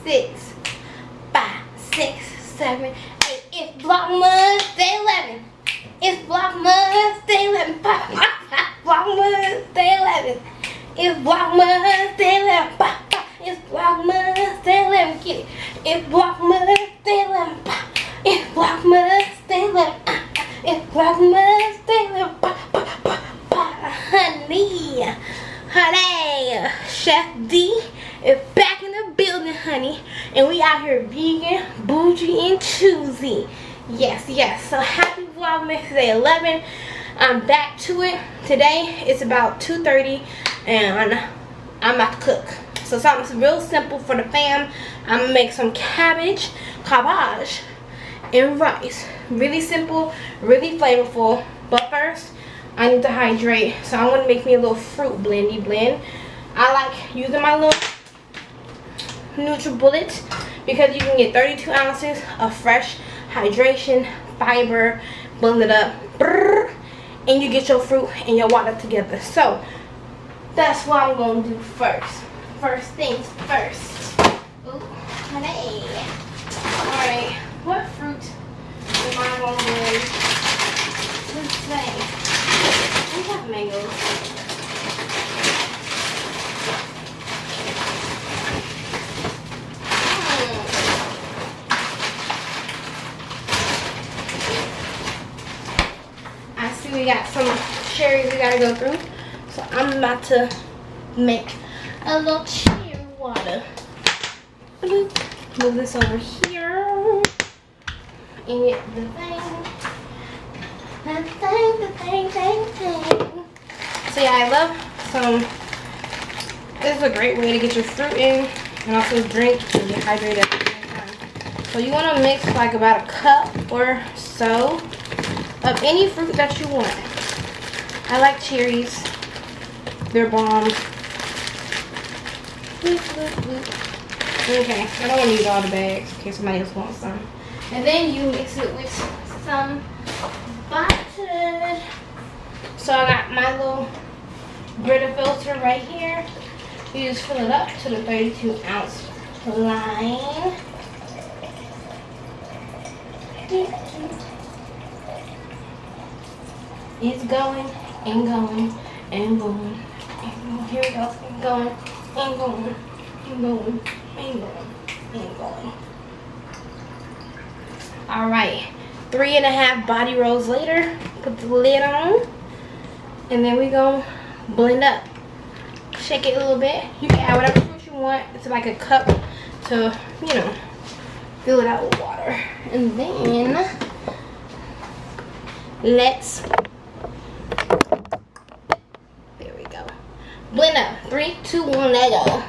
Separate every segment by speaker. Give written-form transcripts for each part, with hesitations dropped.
Speaker 1: 6, 5, 6, 7, 8. It's Vlogmas Day 11. It's Vlogmas Day 11. Vlogmas Day 11. It's Vlogmas Day 11. It's Vlogmas Day 11. Get it. It's Vlogmas Day 11. It's Vlogmas Day 11. It's Vlogmas Day 11. Honey, Chef D is back in the building, honey, and we out here vegan, bougie, and choosy. Yes. So happy Vlogmas Day 11. I'm back to it. Today it's about 2:30, and I'm about to cook. So something real simple for the fam. I'm gonna make some cabbage, and rice. Really simple, really flavorful. But first, I need to hydrate, so I'm gonna make me a little fruit blend. I like using my little NutriBullet because you can get 32 ounces of fresh hydration, fiber, blend it up, and you get your fruit and your water together. So that's what I'm gonna do first. First things first. Ooh, honey. Alright, what fruit am I gonna blend? Let's see. We have mangoes. I see we got some cherries we gotta go through. So I'm about to make a little cherry water. Move this over here. And get the thing. So yeah, I love some. This is a great way to get your fruit in and also drink and get hydrated at the same time. So you want to mix like about a cup or so of any fruit that you want. I like cherries. They're bomb. Okay, I don't want to use all the bags in case somebody else wants some. And then you mix it with some butter. So I got my little Brita filter right here. You just fill it up to the 32 ounce line. It's going and going and going. Here we go. And going and going and going and going and going. Alright. 3.5 body rolls later, put the lid on, and then we gonna blend up. Shake it a little bit. You can add whatever fruit you want. It's like a cup to, fill it out with water. And then let's, there we go. Blend up. 3, 2, 1, let go.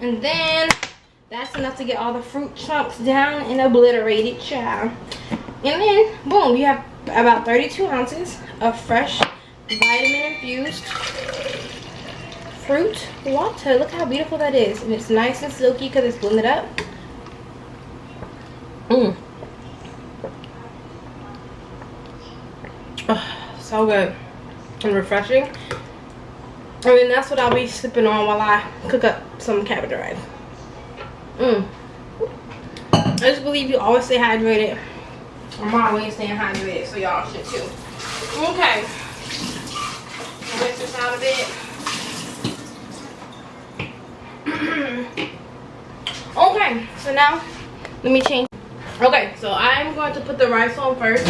Speaker 1: And then that's enough to get all the fruit chunks down and obliterated, child. And then, boom, you have about 32 ounces of fresh vitamin infused fruit water. Look how beautiful that is. And it's nice and silky because it's blended up. Oh, so good and refreshing. And then that's what I'll be sipping on while I cook up some cabbage rice. I just believe you always stay hydrated. I'm always staying hydrated, so y'all should too. Okay. Rinse this out a bit. Okay, so now let me change. Okay, so I'm going to put the rice on first.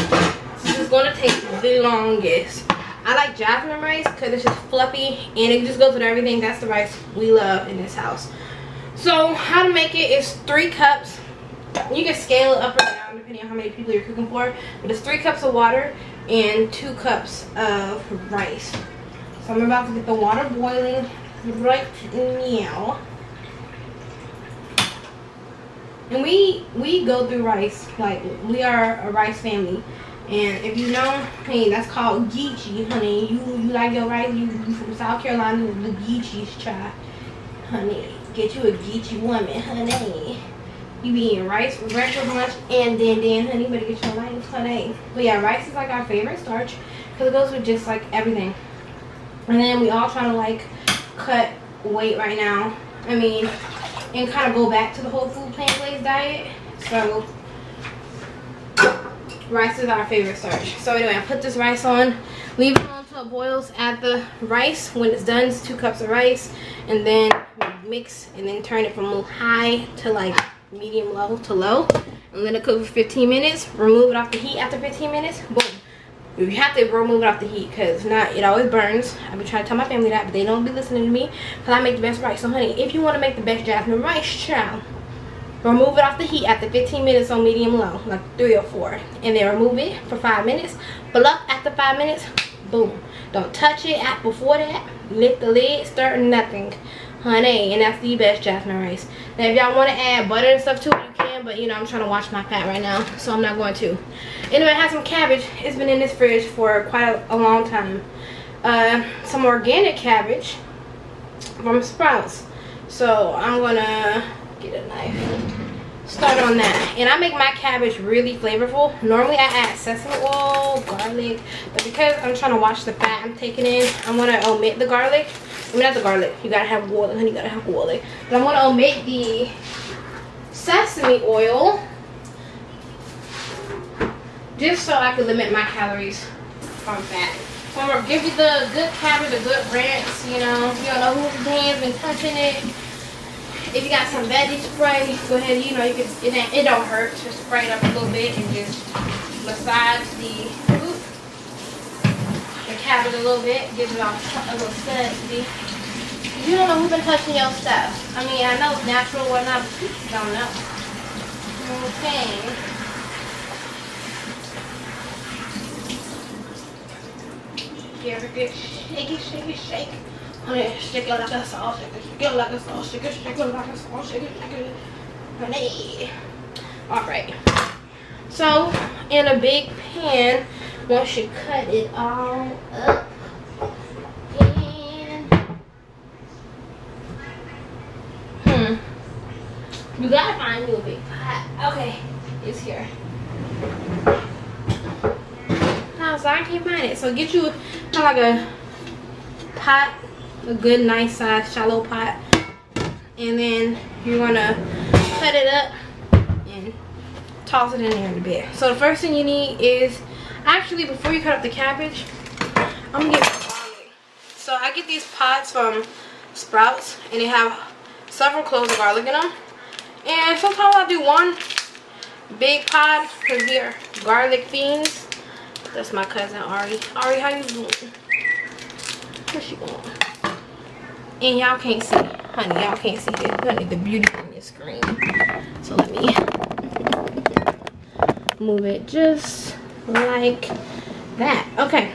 Speaker 1: This is going to take the longest. I like jasmine rice because it's just fluffy and it just goes with everything. That's the rice we love in this house. So how to make it is 3 cups. You can scale it up or down depending on how many people you're cooking for. But it's 3 cups of water and 2 cups of rice. So I'm about to get the water boiling. right now. And we go through rice. Like, we are a rice family. And if you know, hey, that's called geechee, honey. You like your rice, you from South Carolina, the geechees try. Honey, get you a geechee woman, honey. You be eating rice for breakfast, lunch, and then, honey, better get your life, honey. But yeah, rice is like our favorite starch because it goes with just like everything. And then we all trying to like cut weight right now. I mean, and kind of go back to the whole food plant-based diet. So rice is our favorite starch. So anyway, I put this rice on, leave it on until it boils. Add the rice. When it's done, it's 2 cups of rice, and then mix and then turn it from high to like medium low to low, and let it cook for 15 minutes. Remove it off the heat after 15 minutes. Boom. You have to remove it off the heat because if not, it always burns. I've been trying to tell my family that, but they don't be listening to me because I make the best rice. So honey, if you want to make the best jasmine rice, child, remove it off the heat after 15 minutes on medium low, like 3 or 4, and then remove it for 5 minutes. Pluck after 5 minutes. Boom. Don't touch it before that. Lift the lid, stir, nothing, honey. And that's the best jasmine rice. Now if y'all want to add butter and stuff to it, you can, but you know I'm trying to watch my fat right now, so I'm not going to. Anyway, I have some cabbage. It's been in this fridge for quite a long time. Some organic cabbage from Sprouts. So I'm gonna get a knife, start on that. And I make my cabbage really flavorful. Normally I add sesame oil, garlic, but because I'm trying to watch the fat I'm taking in, I'm gonna omit the garlic. I mean, not the garlic, you gotta have garlic, honey, you gotta have garlic. But I'm gonna omit the sesame oil just so I can limit my calories from fat. So I'm gonna give you the good cabbage, the good rinse, you know. You don't know whose hands been touching it. If you got some veggie spray, go ahead, you know, you can, it don't hurt. Just spray it up a little bit and just massage the cabbage a little bit, give it all a little sudsy. You don't know who's been touching your stuff. I mean, I know it's natural or not, but you don't know. Okay. Give it a good shake, shake it, shake. Honey, shake it like a sauce, shake it like a sauce, shake it like a sauce, shake it. Honey. Alright. So, in a big pan, once you cut it all up, and you gotta find you a big pot. Okay, it's here. No, so I can't find it. So get you kind of like a pot, a good nice size shallow pot, and then you're gonna cut it up and toss it in there in a bit. So the first thing you need is, actually before you cut up the cabbage, I'm gonna get some garlic. So I get these pots from Sprouts and they have several cloves of garlic in them, and sometimes I do one big pot because we are garlic fiends. That's my cousin Ari. Ari, how you doing? What's she going? And y'all can't see, honey, y'all can't see this, honey, the beauty on your screen. So let me move it just like that. Okay.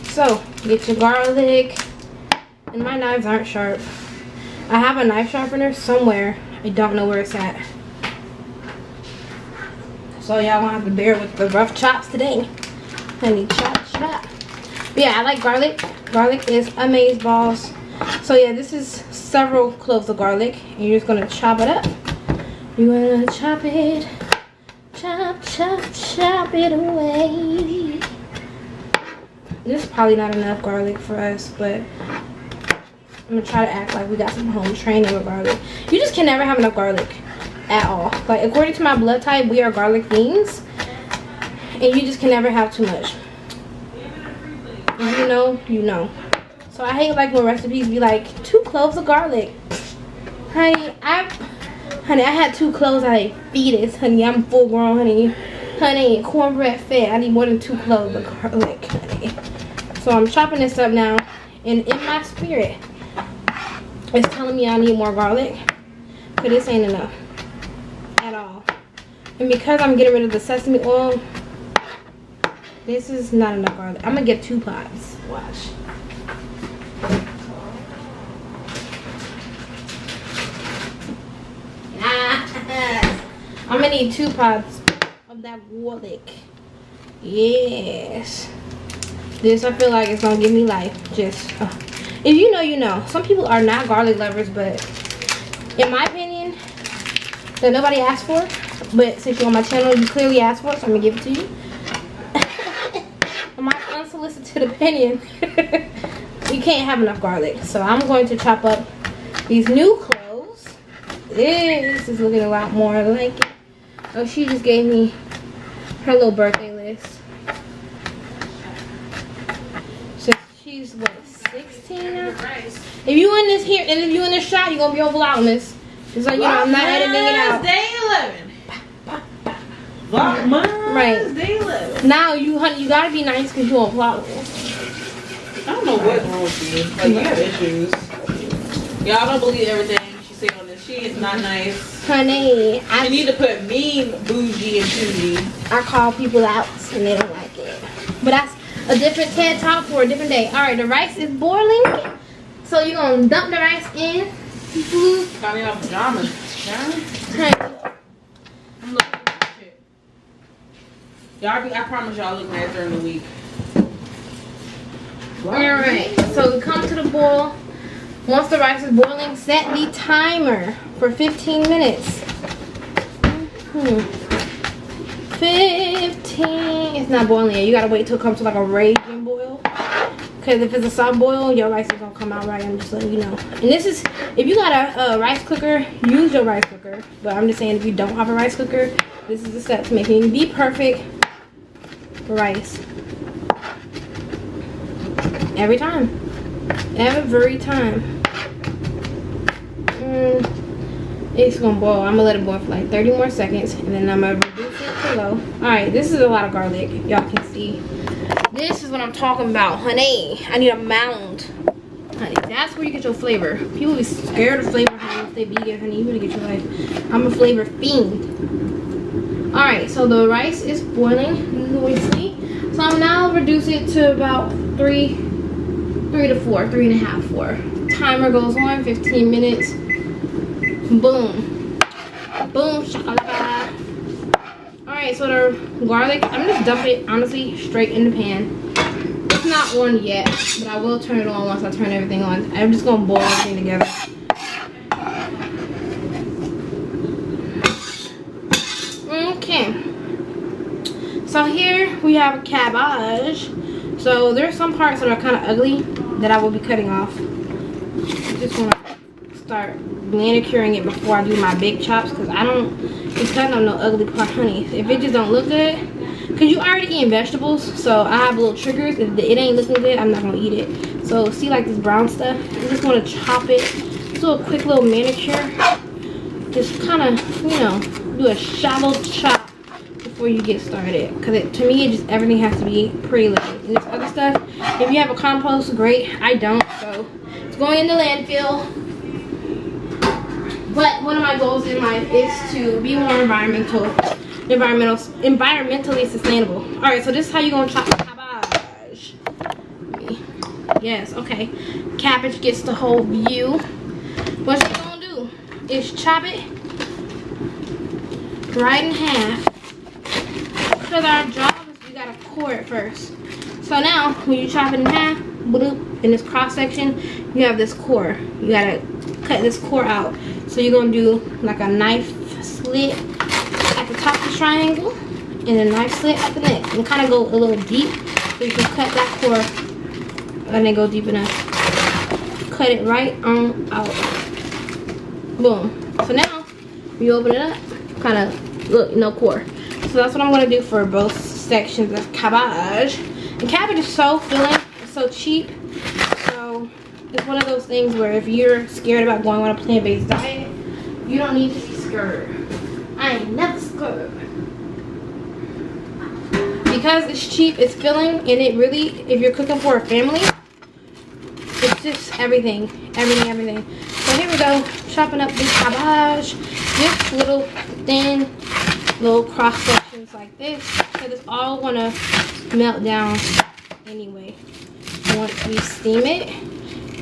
Speaker 1: So get your garlic, and my knives aren't sharp. I have a knife sharpener somewhere. I don't know where it's at. So y'all gonna have to bear with the rough chops today. Honey, chop, chop. But yeah, I like garlic. Garlic is amazeballs. So yeah, this is several cloves of garlic, and you're just gonna chop it up. You're gonna chop it, chop, chop, chop it away. This is probably not enough garlic for us, but I'm gonna try to act like we got some home training with garlic. You just can never have enough garlic at all. Like, according to my blood type, we are garlic fiends, and you just can never have too much. If you know, you know. So I hate like when recipes be like 2 cloves of garlic. Honey, I had 2 cloves at a fetus. Honey, I'm full grown, honey. Honey, cornbread fed. I need more than 2 cloves of garlic, honey. So I'm chopping this up now, and in my spirit, it's telling me I need more garlic, but this ain't enough at all. And because I'm getting rid of the sesame oil, this is not enough garlic. I'm gonna get 2 pots. Watch. gonna need 2 pods of that garlic. Yes. This, I feel like it's gonna give me life. Just, if you know, you know. Some people are not garlic lovers, but in my opinion, that nobody asked for. But since you're on my channel, you clearly asked for it, so I'm gonna give it to you. My unsolicited opinion, you can't have enough garlic. So I'm going to chop up these new cloves. This is looking a lot more like it. Oh, she just gave me her little birthday list. So she's what, 16 now? If you in this here and if you in this shot, you're gonna be on Vlogmas. Just like, you know, I'm not editing it out.
Speaker 2: Day 11. Vlogmas.
Speaker 1: Right.
Speaker 2: Day 11.
Speaker 1: Now you, honey, you gotta be nice because you on Vlogmas.
Speaker 2: I don't know what's wrong with you. Like, you have issues. Y'all don't believe everything she said on this. She is not nice.
Speaker 1: Honey,
Speaker 2: I need to put mean, bougie, and choosy.
Speaker 1: I call people out and they don't like it. But that's a different TED Talk for a different day. Alright, the rice is boiling. So you're gonna dump the rice in.
Speaker 2: Got me in my pajamas.
Speaker 1: Honey.
Speaker 2: I'm looking at this shit. Y'all, I promise y'all looking at it during the week.
Speaker 1: Alright, so we come to the boil. Once the rice is boiling, set the timer for 15 minutes. 15. It's not boiling yet. You gotta wait till it comes to like a raging boil. Because if it's a soft boil, your rice is gonna come out right. I'm just letting you know. And this is, if you got a rice cooker, use your rice cooker. But I'm just saying, if you don't have a rice cooker, this is the step to making the perfect rice. Every time. Every time. It's gonna boil. I'm gonna let it boil for like 30 more seconds, and then I'm gonna reduce it to low. Alright, this is a lot of garlic. Y'all can see. This is what I'm talking about, honey. I need a mound. Honey, that's where you get your flavor. People be scared of flavor, honey, if they vegan, honey. You better get your life. I'm a flavor fiend. Alright, so the rice is boiling noisily. So I'm now reduce it to about 3 to 4, 3.5, 4. Timer goes on, 15 minutes. Boom. Boom. Shakalaka. Alright, so the garlic, I'm just dump it, honestly, straight in the pan. It's not on yet, but I will turn it on once I turn everything on. I'm just going to boil everything together. Okay. So here we have a cabbage. So there's some parts that are kind of ugly that I will be cutting off. I just want to start manicuring it before I do my big chops, because I don't be cutting on no ugly part, honey. If it just don't look good, because you already eating vegetables, so I have little triggers. If it ain't looking good, I'm not going to eat it. So see, like this brown stuff, you just want to chop it. Just do a quick little manicure. Just kind of, you know, do a shallow chop before you get started, because to me, it just, everything has to be pretty looking. And this other stuff, if you have a compost, great. I don't, so it's going in the landfill. But one of my goals in life is to be more environmentally sustainable. All right, so this is how you're gonna chop the cabbage. Yes, okay. Cabbage gets the whole view. What you're gonna do is chop it right in half. Because our job is we gotta core it first. So now, when you chop it in half, bloop, in this cross section, you have this core. You gotta cut this core out. So you're gonna do like a knife slit at the top of the triangle, and a knife slit at the neck, and kind of go a little deep, so you can cut that core, and then go deep enough. Cut it right on out. Boom. So now, when you open it up, kind of look, no core. So that's what I'm gonna do for both sections of cabbage. And cabbage is so filling, it's so cheap. So it's one of those things where if you're scared about going on a plant-based diet, you don't need to be scared. I ain't never scared. Because it's cheap, it's filling, and it really, if you're cooking for a family, it's just everything. So here we go, chopping up this cabbage. Just little thin, little cross sections like this, because it's all gonna melt down anyway once we steam it.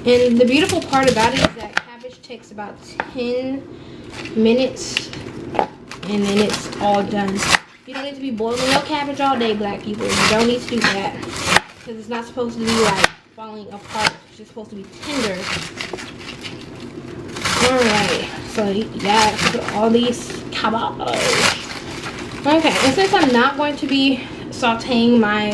Speaker 1: And the beautiful part about it is that cabbage takes about 10 minutes and then it's all done. You don't need to be boiling no cabbage all day, black people. You don't need to do that, because it's not supposed to be like falling apart. It's just supposed to be tender. Alright, so yeah, put all these cabbage. Okay, and since I'm not going to be sauteing my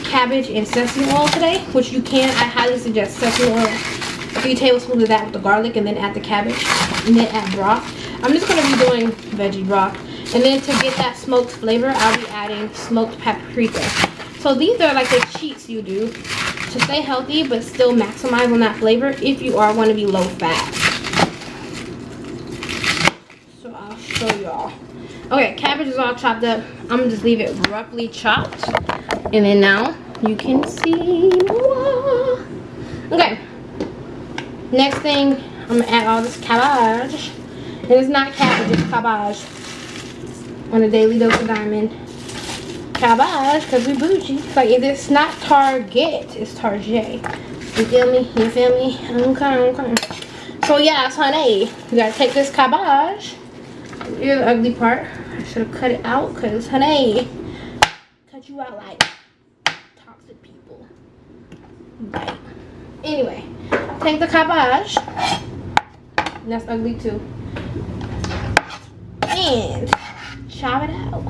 Speaker 1: cabbage in sesame oil today, which you can, I highly suggest sesame oil, 3 tablespoons of that with the garlic, and then add the cabbage, and then add broth. I'm just going to be doing veggie broth, and then to get that smoked flavor, I'll be adding smoked paprika. So these are like the cheats you do to stay healthy but still maximize on that flavor if you are going to be low fat. So I'll show y'all. Okay, cabbage is all chopped up. I'm gonna just leave it roughly chopped, and then now you can see more. Okay, next thing, I'm gonna add all this cabbage, and it's not cabbage, it's cabbage. On a daily dose of diamond, cabbage, because we bougie. Like, if it's not Target, it's Target. You feel me? You feel me? Okay. So yes, honey, you gotta take this cabbage. Here's the ugly part. I should have cut it out, because honey, cut you out like toxic people. Right. Anyway, take the cabbage. That's ugly too. And chop it out.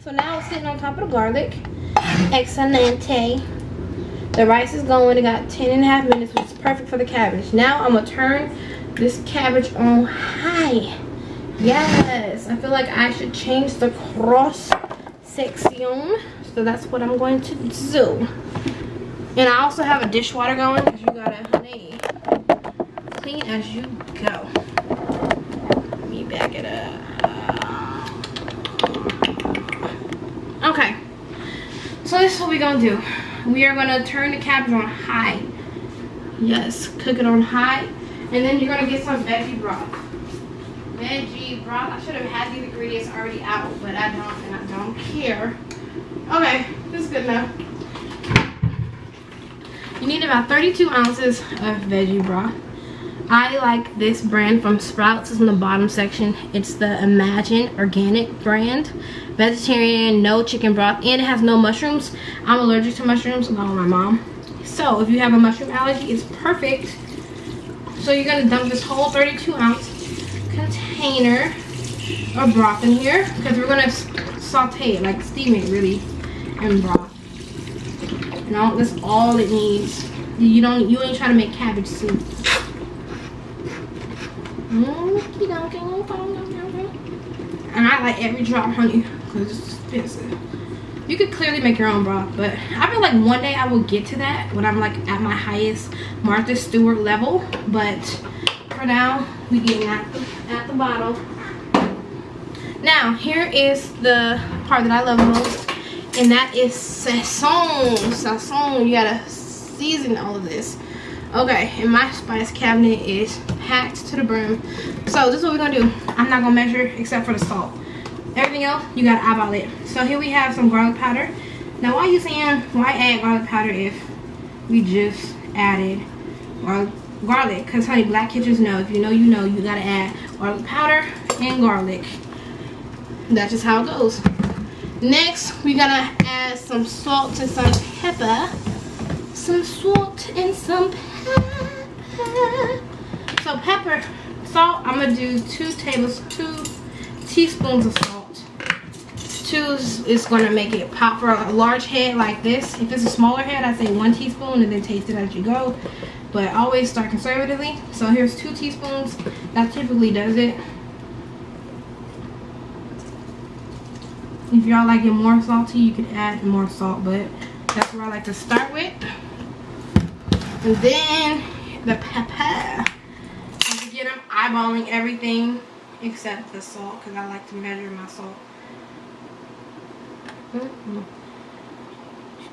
Speaker 1: So now it's sitting on top of the garlic. Excelente. The rice is going. It got 10.5 minutes, which is perfect for the cabbage. Now I'm gonna turn this cabbage on high. Yes, I feel like I should change the cross section. So that's what I'm going to do. And I also have a dishwater going, because you gotta, honey, clean as you go. Let me back it up. Okay, so this is what we're gonna do. We are gonna turn the cabbage on high. Yes, cook it on high, and then you're gonna get some veggie broth. Veggie broth. I should have had these ingredients already out, but I don't, and I don't care. Okay, this is good enough. You need about 32 ounces of veggie broth. I like this brand from Sprouts. It's in the bottom section. It's the Imagine Organic brand. Vegetarian, no chicken broth, and it has no mushrooms. I'm allergic to mushrooms, along with my mom. So if you have a mushroom allergy, it's perfect. So you're gonna dump this whole 32-ounce container of broth in here, because we're gonna saute it, like steam it really in broth. And that's all it needs. You ain't trying to make cabbage soup. And I like every drop, honey, because it's expensive. You could clearly make your own broth, but I feel like one day I will get to that when I'm like at my highest Martha Stewart level. But for now, we getting at the bottle. Now here is the part that I love most, and that is sazon. You gotta season all of this. Okay, and my spice cabinet is packed to the brim. So this is what we're gonna do. I'm not gonna measure except for the salt. Everything else, you gotta eyeball it. So here we have some garlic powder. Now why are you saying, why add garlic powder if we just added garlic? Because honey, black kitchens know, if you know, you know, you gotta add garlic powder and garlic. That's just how it goes. Next, we're gonna add some salt and some pepper. Some salt and some pepper. So salt, I'm gonna do 2 teaspoons of salt. 2 is gonna make it pop. For a large head like this, if it's a smaller head, I say 1 teaspoon and then taste it as you go. But always start conservatively. So here's 2 teaspoons. That typically does it. If y'all like it more salty, you could add more salt, but that's where I like to start with. And then the pepper. And again, I'm eyeballing everything except the salt, because I like to measure my salt. This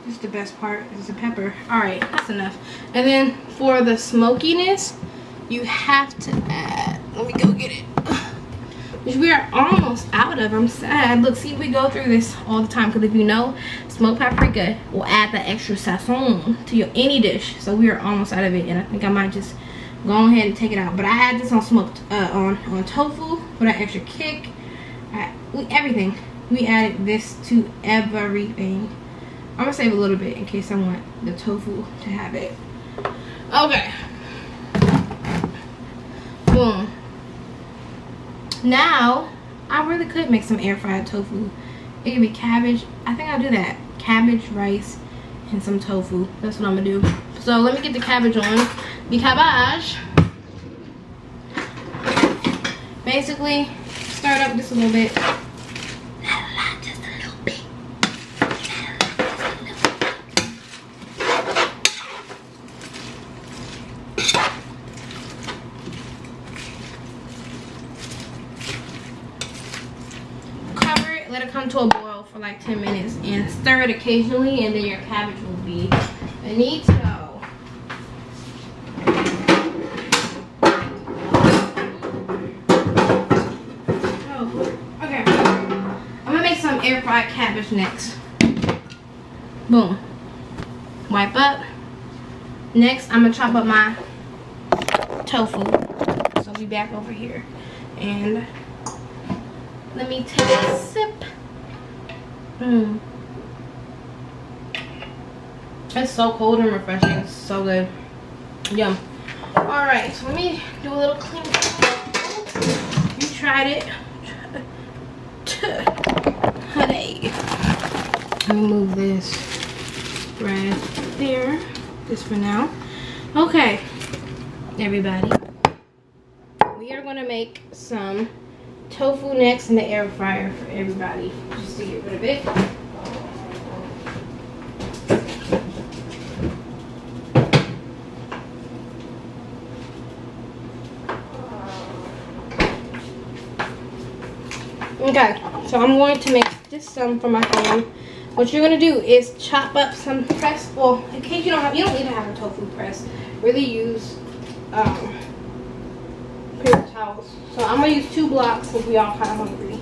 Speaker 1: is the best part, is the pepper. Alright, that's enough. And then for the smokiness, you have to add, let me go get it, which we are almost out of. I'm sad. Look, see, we go through this all the time, because if you know, smoked paprika will add the extra sazon to any dish. So we are almost out of it, and I think I might just go ahead and take it out. But I add this on smoked on tofu for that extra kick. everything. We added this to everything. I'm gonna save a little bit in case I want the tofu to have it. Okay. Boom. Now, I really could make some air fried tofu. It could be cabbage. I think I'll do that. Cabbage, rice, and some tofu. That's what I'm gonna do. So let me get the cabbage on. The cabbage. Basically, stir it up just a little bit. Just a little bit. Cover it, let it come to a boil for like 10 minutes and stir it occasionally, and then your cabbage will be finito. Air fried cabbage next. Boom. Wipe up. Next, I'm gonna chop up my tofu. So I'll be back over here. And let me take a sip. It's so cold and refreshing. It's so good. Yum. Alright, so let me do a little clean. You tried it. Honey. Let me move this right there. This for now. Okay, everybody. We are going to make some tofu next in the air fryer for everybody. Just to get rid of it. Okay, so I'm going to make this some for my home. What you're gonna do is chop up some press. Well, in case you don't need to have a tofu press. Really use paper towels. So I'm gonna use 2 blocks since we all kind of hungry.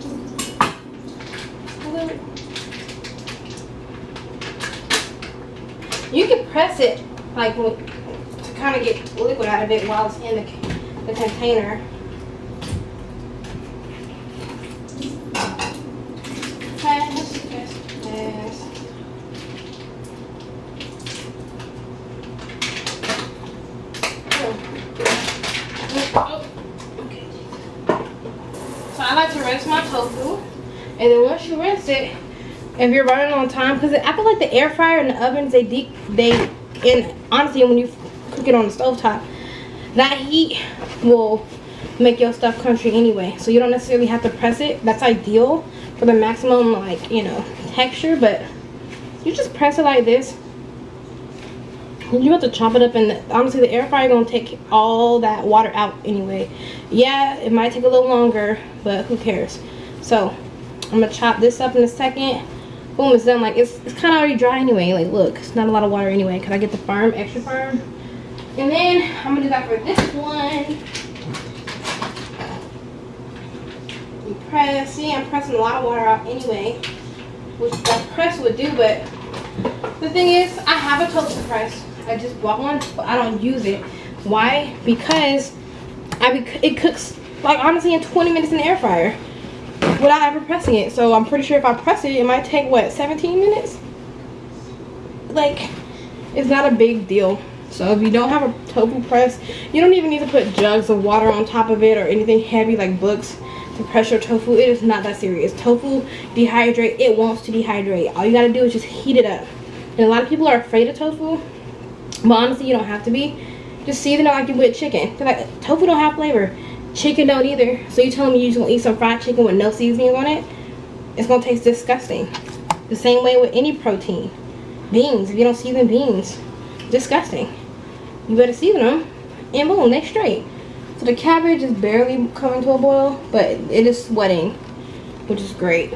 Speaker 1: You can press it like to kind of get liquid out of it while it's in the container. I like to rinse my tofu, and then once you rinse it, if you're running on time, because I feel like the air fryer and the ovens, and honestly, when you cook it on the stovetop, that heat will make your stuff crunchy anyway. So you don't necessarily have to press it. That's ideal for the maximum, like, you know, texture. But you just press it like this. You have to chop it up, and honestly, the air fryer gonna take all that water out anyway. Yeah, it might take a little longer, but who cares? So I'm gonna chop this up in a second. Boom, it's done. Like it's kind of already dry anyway. Like look, it's not a lot of water anyway. Cause I get the firm, extra firm. And then I'm gonna do that for this one. You press. See, I'm pressing a lot of water out anyway, which that press would do. But the thing is, I have a toaster press. I just bought one, but I don't use it. Why? Because it cooks like honestly in 20 minutes in the air fryer without ever pressing it. So I'm pretty sure if I press it, it might take what, 17 minutes? Like, it's not a big deal. So if you don't have a tofu press, you don't even need to put jugs of water on top of it or anything heavy like books to press your tofu. It is not that serious. Tofu dehydrate, it wants to dehydrate. All you gotta do is just heat it up. And a lot of people are afraid of tofu, but honestly, you don't have to be. Just season it like you would chicken. They're like, tofu don't have flavor. Chicken don't either. So you telling me you just gonna eat some fried chicken with no seasoning on it? It's gonna taste disgusting. The same way with any protein. Beans, if you don't season beans, disgusting. You better season them, and boom, they straight. So the cabbage is barely coming to a boil, but it is sweating, which is great.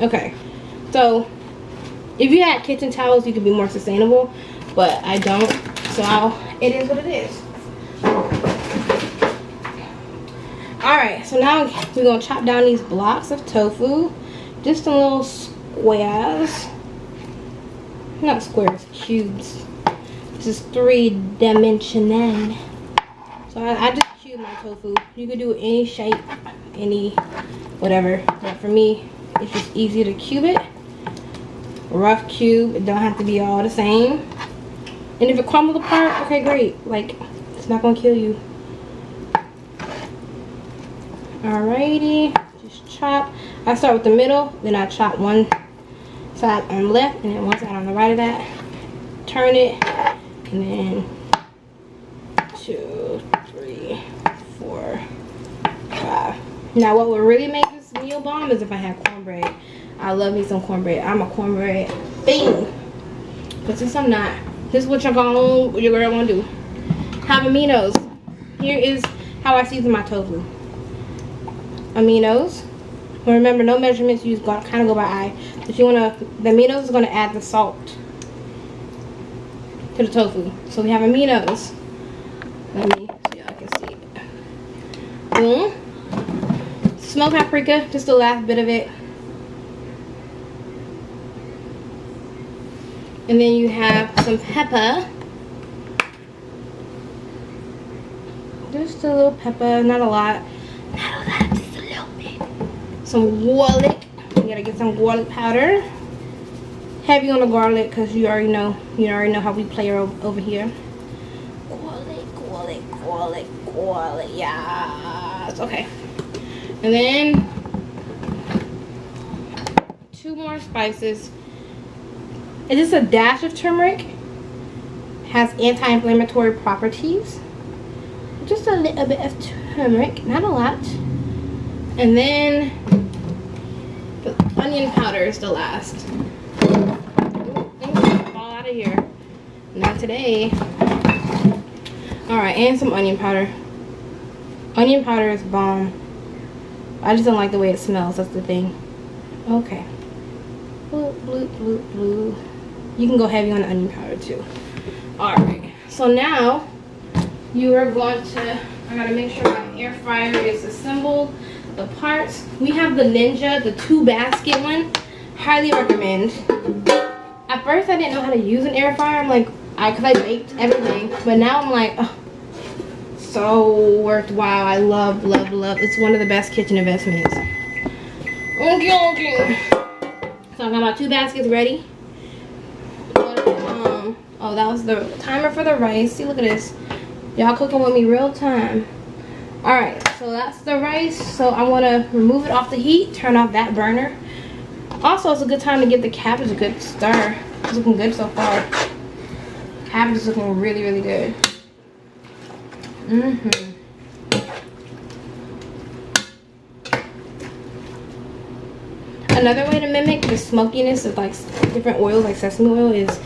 Speaker 1: Okay, so if you had kitchen towels, you could be more sustainable, but I don't. So it is what it is. Alright, so now we're going to chop down these blocks of tofu. Just in little squares. Not squares, cubes. This is 3-dimensional. So I just cube my tofu. You could do any shape, any whatever. But for me, it's just easy to cube it. Rough cube. It don't have to be all the same. And if it crumbles apart, okay, great. Like, it's not gonna kill you. Alrighty, just chop. I start with the middle, then I chop one side on the left and then one side on the right of that. Turn it, and then 2, 3, 4, 5. Now what would really make this meal bomb is if I had cornbread. I love me some cornbread. I'm a cornbread fiend. But since I'm not, this is what your girl gonna do. Aminos. Here is how I season my tofu. Aminos. Remember, no measurements. You just kind of go by eye. But you wanna, the aminos is gonna add the salt to the tofu. So we have aminos. Let me so y'all can see it. Boom. Smoked paprika, just the last bit of it. And then you have some pepper. Just a little pepper, not a lot. Not a lot, just a little bit. Some garlic. You gotta get some garlic powder. Heavy on the garlic because you already know how we play over here. Garlic, yes. Okay. And then 2 more spices. It is a dash of turmeric. Has anti-inflammatory properties. Just a little bit of turmeric, not a lot. And then the onion powder is the last. Ooh, things are gonna fall out of here. Not today. Alright, and some onion powder. Onion powder is bomb. I just don't like the way it smells, that's the thing. Okay. Bloop, bloop, bloop, bloop. You can go heavy on the onion powder too. Alright, so now you are going to, I gotta make sure my air fryer is assembled. The parts, we have the Ninja, the 2-basket one. Highly recommend. At first I didn't know how to use an air fryer. I'm like, cause I baked everything. But now I'm like, oh, so worthwhile. I love. It's one of the best kitchen investments. Okay. So I got my 2 baskets ready. Oh, that was the timer for the rice. See, look at this. Y'all cooking with me real time. Alright, so that's the rice. So I want to remove it off the heat. Turn off that burner. Also, it's a good time to give the cabbage a good stir. It's looking good so far. Cabbage is looking really, really good. Another way to mimic the smokiness of like different oils, like sesame oil, is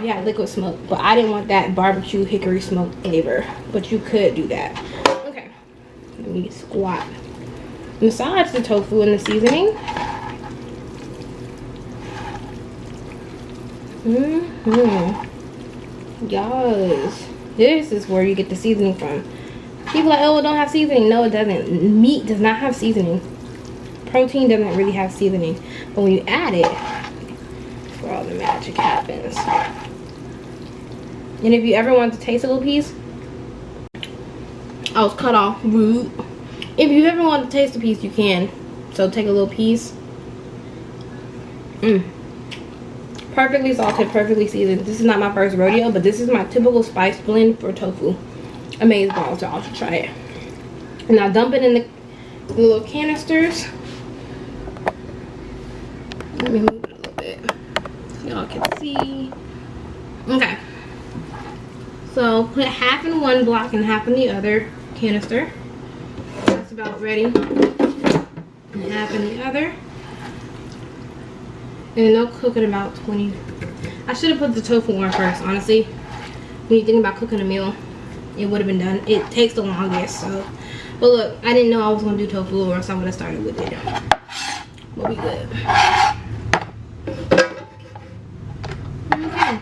Speaker 1: yeah, liquid smoke. But I didn't want that barbecue hickory smoke flavor. But you could do that. Okay. Let me squat. Massage the tofu in the seasoning. Yes. This is where you get the seasoning from. People are like, oh, it don't have seasoning. No, it doesn't. Meat does not have seasoning. Protein doesn't really have seasoning. But when you add it, that's where all the magic happens. And if you ever want to taste a little piece, I was cut off. Rude. If you ever want to taste a piece, you can. So take a little piece. Perfectly salted, perfectly seasoned. This is not my first rodeo, but this is my typical spice blend for tofu. Amazing balls, y'all should try it. And I'll dump it in the little canisters. Let me move it a little bit so y'all can see. Okay. So put half in one block and half in the other canister. That's about ready. And half in the other. And they'll cook it about 20. I should have put the tofu on first, honestly. When you think about cooking a meal, it would have been done. It takes the longest, so. But look, I didn't know I was going to do tofu or else I would have started with it. We'll be good. Okay.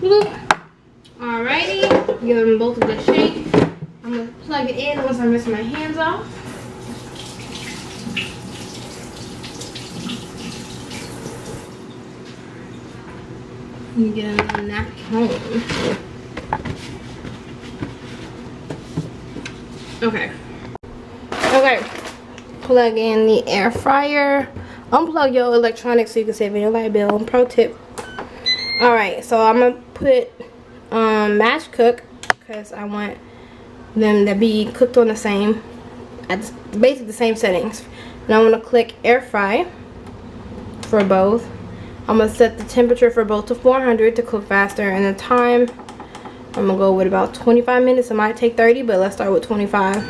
Speaker 1: Look. Alrighty, give them both a good shake. I'm gonna plug it in once I rinse my hands off. You get a little napkin. Okay. Okay. Plug in the air fryer. Unplug your electronics so you can save your light bill. Pro tip. Alright, so I'm gonna put match cook because I want them to be cooked on the same, at basically the same settings. Now I'm gonna click air fry for both. I'm gonna set the temperature for both to 400 to cook faster, and the time I'm gonna go with about 25 minutes. It might take 30, but let's start with 25.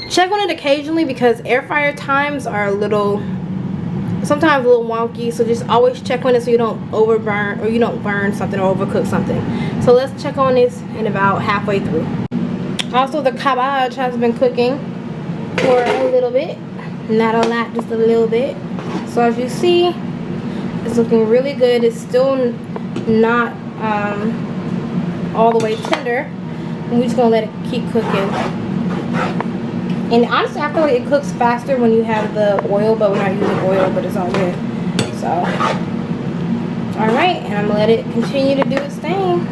Speaker 1: Check on it occasionally because air fryer times are a little, sometimes a little wonky, so just always check on it so you don't overburn or you don't burn something or overcook something. So let's check on this in about halfway through. Also, the cabbage has been cooking for a little bit, not a lot, just a little bit. So as you see, it's looking really good. It's still not all the way tender. We're just gonna let it keep cooking. And honestly, I feel like it cooks faster when you have the oil, but we're not using oil, but it's all good. So, alright, and I'm gonna let it continue to do its thing.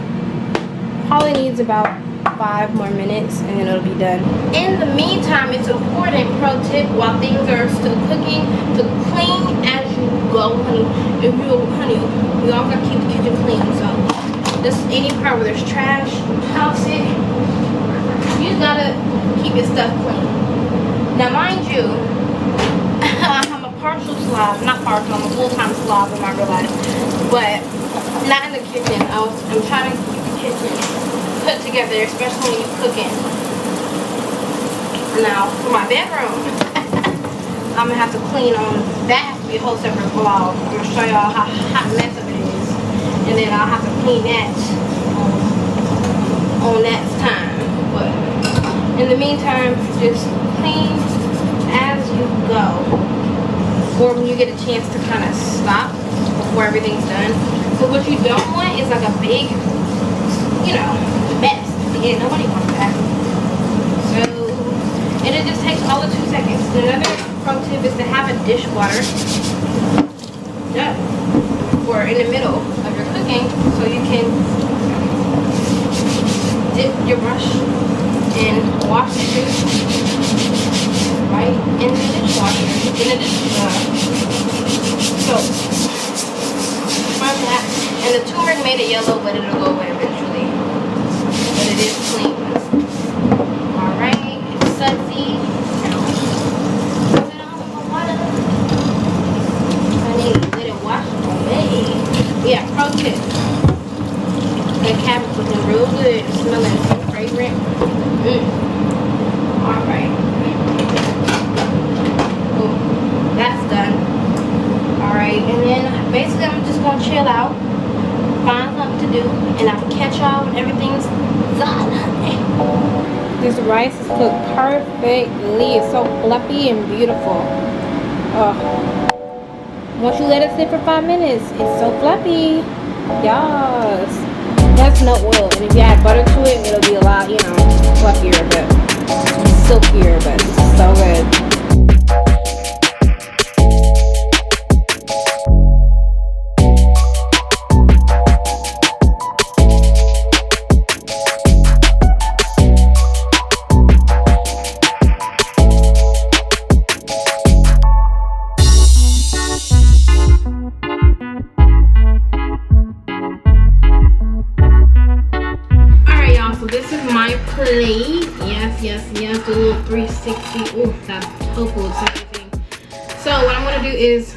Speaker 1: Probably needs about 5 more minutes and then it'll be done. In the meantime, it's important, pro tip, while things are still cooking, to clean as you go, honey. If you, honey, you always gotta keep the kitchen clean. So, just any part where there's trash, house it, you just gotta keep your stuff clean. Now, mind you, I'm a partial slob, not partial, I'm a full-time slob in my real life, but not in the kitchen. I'm trying to keep the kitchen put together, especially when you're cooking. Now, for my bedroom, I'm gonna have to clean on that. Has to be a whole separate vlog. I'm gonna show y'all how hot mess of it is, and then I'll have to clean that on that time. But in the meantime, just clean as you go, or when you get a chance to kind of stop before everything's done. So what you don't want is like a big, you know, mess. Yeah, nobody wants that. So, and it just takes all of 2 seconds. Another pro tip is to have a dishwater or in the middle of your cooking, so you can dip your brush and wash the food right in the dishwasher, in the so from that, and the turmeric made it yellow, but it'll go away eventually. But it is clean. Alright, it's sudsy. Put it on with the water. I need to let it wash away. Yeah, pro tip. The cabbage looking real good, smelling so fragrant. Alright. That's done. Alright, and then basically I'm just gonna chill out, find something to do, and I'll catch y'all when everything's done. This rice is cooked perfectly. It's so fluffy and beautiful. Once you let it sit for 5 minutes, it's so fluffy. Yes. That's nut oil, and if you add butter to it, it'll be a lot, you know, fluffier, but silkier, but it's so good. Plate. Yes, the little 360. Ooh, that tofu looks amazing. So what I'm gonna do is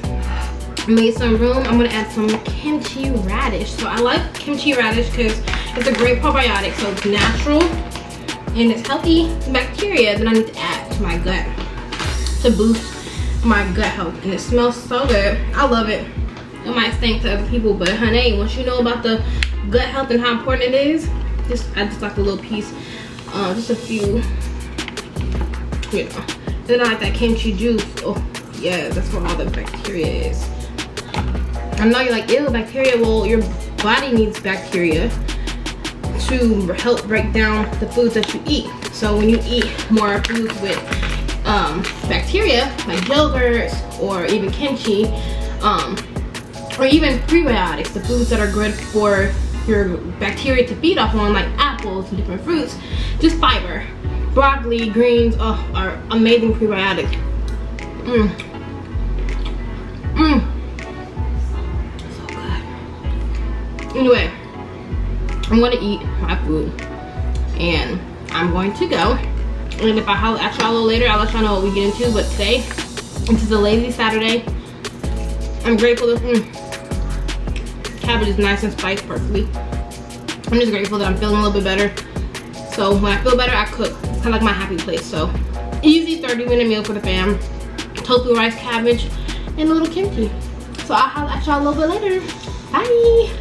Speaker 1: make some room. I'm gonna add some kimchi radish. So I like kimchi radish because it's a great probiotic. So it's natural and it's healthy bacteria that I need to add to my gut to boost my gut health. And it smells so good. I love it. It might stink to other people, but honey, once you know about the gut health and how important it is, I just like a little piece. Just a few, you know. Then I like that kimchi juice. Oh, yeah, that's where all the bacteria is. I know you're like, ew, bacteria. Well, your body needs bacteria to help break down the foods that you eat. So when you eat more foods with bacteria, like yogurts or even kimchi, or even prebiotics, the foods that are good for your bacteria to feed off on, like apples and different fruits. Just fiber. Broccoli, greens, are amazing prebiotics. So good. Anyway, I'm gonna eat my food and I'm going to go. And if I holler at y'all a little later, I'll let y'all know what we get into. But today, this is a lazy Saturday. I'm grateful that cabbage is nice and spiced perfectly. I'm just grateful that I'm feeling a little bit better. So when I feel better, I cook. It's kind of like my happy place. So easy 30-minute meal for the fam. Tofu, rice, cabbage, and a little kimchi. So I'll holler at y'all a little bit later. Bye.